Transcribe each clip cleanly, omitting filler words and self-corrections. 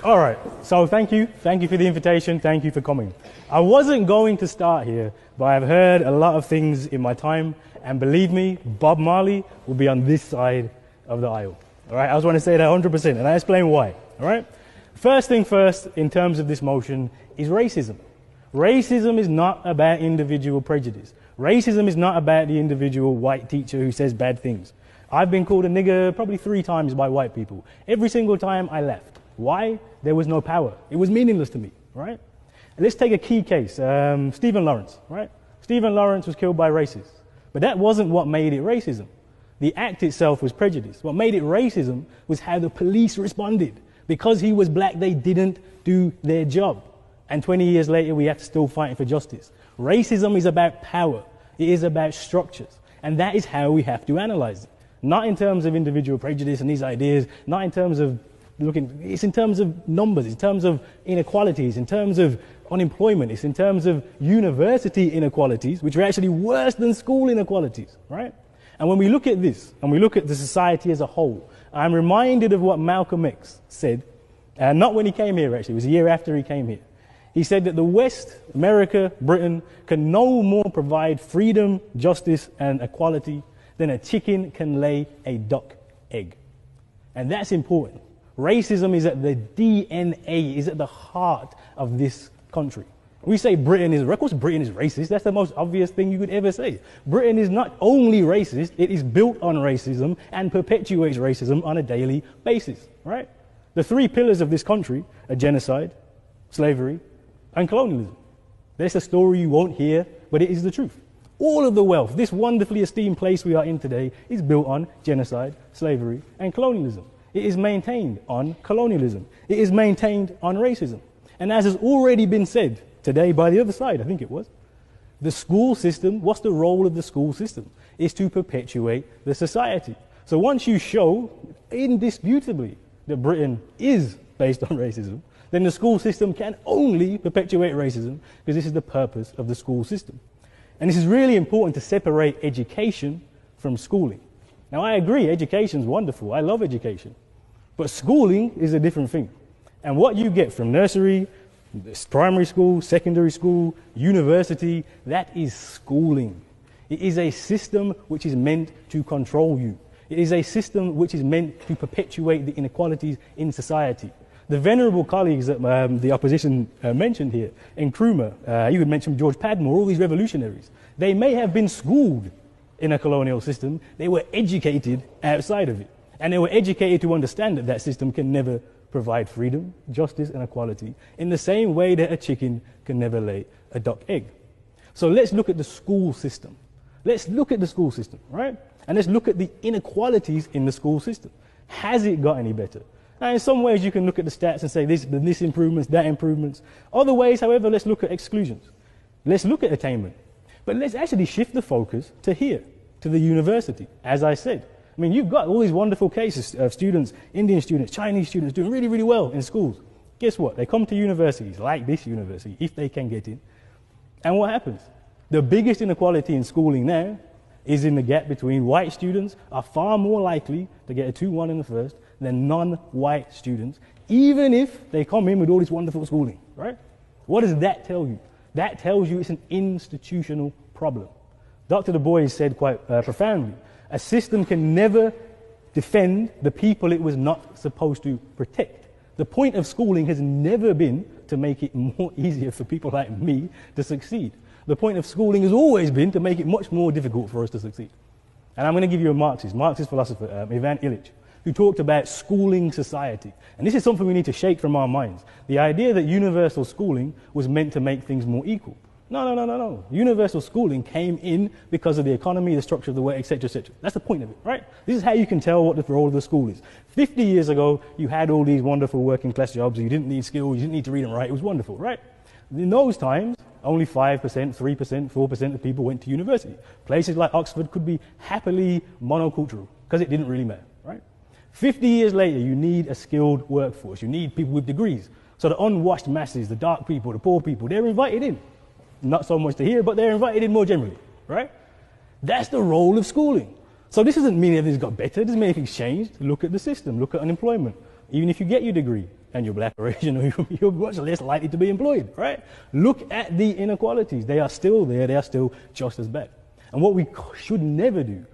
All right, so thank you for the invitation, thank you for coming. I wasn't going to start here, but I've heard a lot of things in my time, and believe me, Bob Marley will be on this side of the aisle. All right, I just want to say that 100%, and I explain why. All right, first thing first, in terms of this motion, is racism. Racism is not about individual prejudice. Racism is not about the individual white teacher who says bad things. I've been called a nigger probably 3 times by white people. Every single time I left. Why? There was no power. It was meaningless to me, right? And let's take a key case, Stephen Lawrence, right? Stephen Lawrence was killed by racists, but that wasn't what made it racism. The act itself was prejudice. What made it racism was how the police responded. Because he was black, they didn't do their job. And 20 years later, we have to still fight for justice. Racism is about power. It is about structures. And that is how we have to analyze it. Not in terms of individual prejudice and these ideas, not in terms of it's in terms of numbers, in terms of inequalities, in terms of unemployment, it's in terms of university inequalities, which are actually worse than school inequalities, right? And when we look at this, and we look at the society as a whole, I'm reminded of what Malcolm X said, not when he came here actually, it was a year after he came here. He said that the West, America, Britain, can no more provide freedom, justice, and equality than a chicken can lay a duck egg. And that's important. Racism is at the DNA, is at the heart of this country. We say Britain is, of course Britain is racist. That's the most obvious thing you could ever say. Britain is not only racist, it is built on racism and perpetuates racism on a daily basis, right? The 3 pillars of this country are genocide, slavery, and colonialism. That's a story you won't hear, but it is the truth. All of the wealth, this wonderfully esteemed place we are in today, is built on genocide, slavery, and colonialism. It is maintained on colonialism. It is maintained on racism. And as has already been said today by the other side, I think it was, the school system, what's the role of the school system? Is to perpetuate the society. So once you show indisputably that Britain is based on racism, then the school system can only perpetuate racism because this is the purpose of the school system. And this is really important to separate education from schooling. Now, I agree, education is wonderful. I love education. But schooling is a different thing. And what you get from nursery, primary school, secondary school, university, that is schooling. It is a system which is meant to control you. It is a system which is meant to perpetuate the inequalities in society. The venerable colleagues that the opposition mentioned here, Nkrumah, you could mention George Padmore, all these revolutionaries, they may have been schooled in a colonial system, they were educated outside of it. And they were educated to understand that that system can never provide freedom, justice, and equality in the same way that a chicken can never lay a duck egg. So let's look at the school system. Let's look at the school system, right? And let's look at the inequalities in the school system. Has it got any better? Now, in some ways, you can look at the stats and say this improvements, that improvements. Other ways, however, let's look at exclusions. Let's look at attainment. But let's actually shift the focus to here, to the university, as I said. I mean, you've got all these wonderful cases of students, Indian students, Chinese students doing really, really well in schools. Guess what? They come to universities, like this university, if they can get in. And what happens? The biggest inequality in schooling now is in the gap between white students are far more likely to get a 2-1 in the first than non-white students, even if they come in with all this wonderful schooling, right? What does that tell you? That tells you it's an institutional problem. Dr. Du Bois said quite profoundly, a system can never defend the people it was not supposed to protect. The point of schooling has never been to make it more easier for people like me to succeed. The point of schooling has always been to make it much more difficult for us to succeed. And I'm going to give you a Marxist philosopher, Ivan Illich, who talked about schooling society. And this is something we need to shake from our minds. The idea that universal schooling was meant to make things more equal. No. Universal schooling came in because of the economy, the structure of the work, etc., etc. That's the point of it, right? This is how you can tell what the role of the school is. 50 years ago, you had all these wonderful working class jobs. You didn't need skills. You didn't need to read and write. It was wonderful, right? In those times, only 5%, 3%, 4% of people went to university. Places like Oxford could be happily monocultural because it didn't really matter, right? 50 years later, you need a skilled workforce. You need people with degrees. So the unwashed masses, the dark people, the poor people, they're invited in. Not so much to hear, but they're invited in more generally, right? That's the role of schooling. So this doesn't mean everything's got better. It doesn't mean anything's changed. Look at the system. Look at unemployment. Even if you get your degree, and you're black or Asian, you're much less likely to be employed, right? Look at the inequalities. They are still there. They are still just as bad. And what we should never do,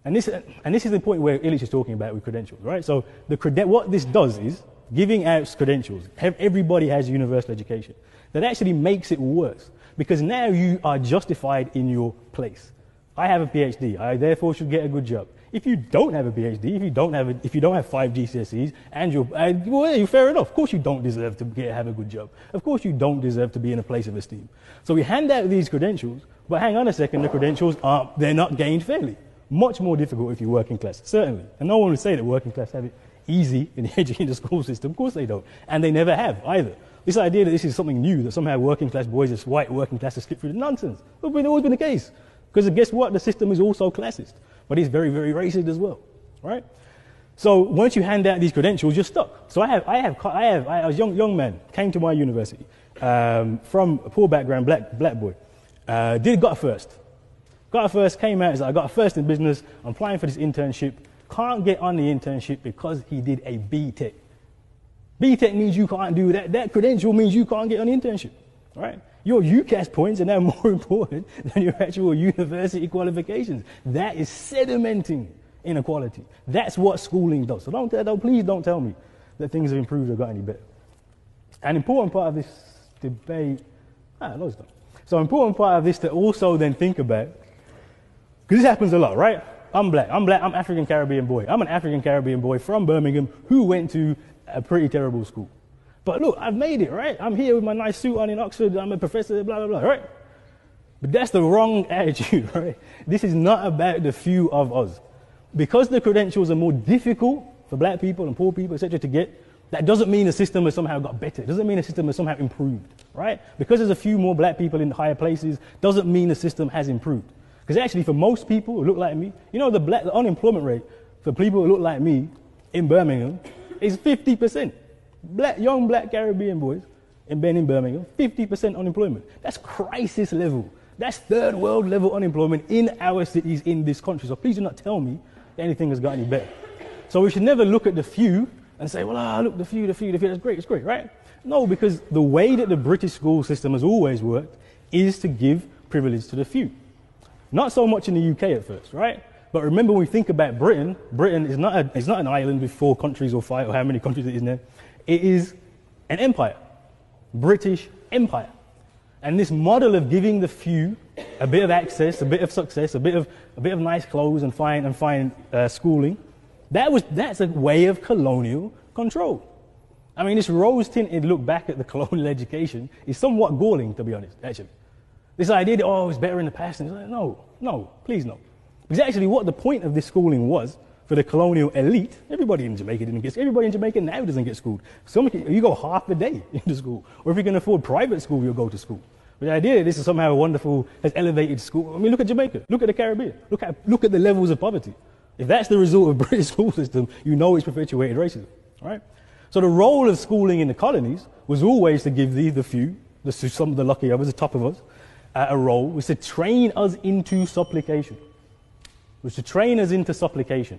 and this is the point where Illich is talking about with credentials, right? So what this does is, giving out credentials, everybody has universal education. That actually makes it worse, because now you are justified in your place. I have a PhD. I therefore should get a good job. If you don't have a PhD, if you don't have 5 GCSEs, and you're fair enough. Of course you don't deserve to have a good job. Of course you don't deserve to be in a place of esteem. So we hand out these credentials, but hang on a second, the credentials they're not gained fairly. Much more difficult if you're working class, certainly. And no one would say that working class have it easy in the school system. Of course they don't. And they never have either. This idea that this is something new, that somehow working class boys, this white working class, have skipped through, nonsense. It's always been the case. Because guess what? The system is also classist. But it's very, very racist as well, right? So once you hand out these credentials, you're stuck. So I was a young man, came to my university, from a poor background, black boy. Got a first. Got a first, came out, he's like, I got a first in business, I'm applying for this internship. Can't get on the internship because he did a B.Tech. B.Tech means you can't do that. That credential means you can't get on the internship, right? Your UCAS points are now more important than your actual university qualifications. That is sedimenting inequality. That's what schooling does. So please don't tell me that things have improved or got any better. An important part of this debate, no, it's not. So an important part of this to also then think about, because this happens a lot, right? I'm black, I'm African Caribbean boy. I'm an African Caribbean boy from Birmingham who went to a pretty terrible school. But look, I've made it, right? I'm here with my nice suit on in Oxford, I'm a professor, blah, blah, blah, right? But that's the wrong attitude, right? This is not about the few of us. Because the credentials are more difficult for black people and poor people, etc., to get, that doesn't mean the system has somehow got better. It doesn't mean the system has somehow improved, right? Because there's a few more black people in higher places, doesn't mean the system has improved. Because actually, for most people who look like me, you know, the unemployment rate for people who look like me in Birmingham is 50%. Young black Caribbean boys in Birmingham, 50% unemployment. That's crisis level. That's third world level unemployment in our cities in this country. So please do not tell me that anything has got any better. So we should never look at the few and say, well, look, the few, that's great, it's great, right? No, because the way that the British school system has always worked is to give privilege to the few. Not so much in the UK at first, right? But remember, when we think about Britain, Britain is not an island with 4 countries or 5 or how many countries it is now. It is an empire, British Empire. And this model of giving the few a bit of access, a bit of success, a bit of nice clothes and fine schooling, that's a way of colonial control. I mean, this rose-tinted look back at the colonial education is somewhat galling, to be honest, actually. This idea that, oh, it's better in the past. And it's like, no, please no. Because actually what the point of this schooling was for the colonial elite, everybody in Jamaica didn't get schooled. Everybody in Jamaica now doesn't get schooled. You go half a day into school. Or if you can afford private school, you'll go to school. But the idea that this is somehow wonderful, has elevated school. I mean, look at Jamaica. Look at the Caribbean. Look at the levels of poverty. If that's the result of British school system, you know it's perpetuated racism, right? So the role of schooling in the colonies was always to give the few, some of the lucky others, the top of us, a role, was to train us into supplication. Was to train us into supplication.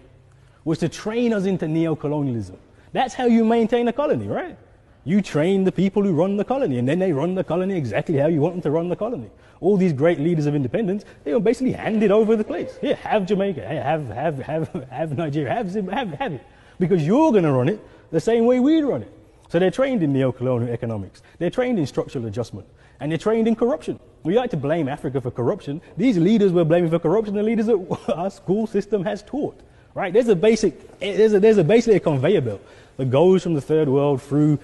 Was to train us into neo-colonialism. That's how you maintain a colony, right? You train the people who run the colony, and then they run the colony exactly how you want them to run the colony. All these great leaders of independence, they were basically handed over the place. Here, have Jamaica, have Nigeria, have it. Because you're going to run it the same way we'd run it. So they're trained in neo-colonial economics. They're trained in structural adjustment. And they're trained in corruption. We like to blame Africa for corruption. These leaders were blaming for corruption, the leaders that our school system has taught. Right? There's basically a conveyor belt that goes from the third world through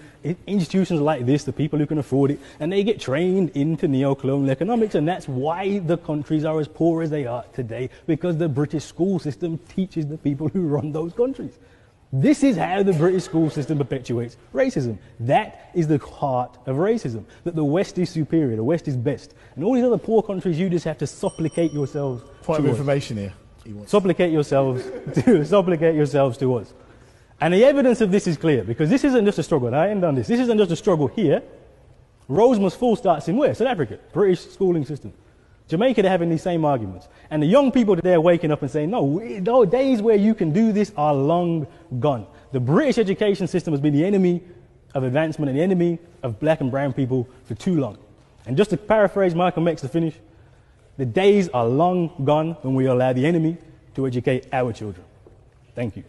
institutions like this, the people who can afford it, and they get trained into neo-colonial economics, and that's why the countries are as poor as they are today, because the British school system teaches the people who run those countries. This is how the British school system perpetuates racism. That is the heart of racism, that the West is superior, the West is best. And all these other poor countries, you just have to supplicate yourselves Point of information here. Supplicate yourselves to us. And the evidence of this is clear, because this isn't just a struggle, and I end on this. This isn't just a struggle here. Rose must fall starts in where? South Africa, British schooling system. Jamaica, they're having these same arguments. And the young people that they're waking up and saying, no, days where you can do this are long gone. The British education system has been the enemy of advancement and the enemy of black and brown people for too long. And just to paraphrase Malcolm X to finish, the days are long gone when we allow the enemy to educate our children. Thank you.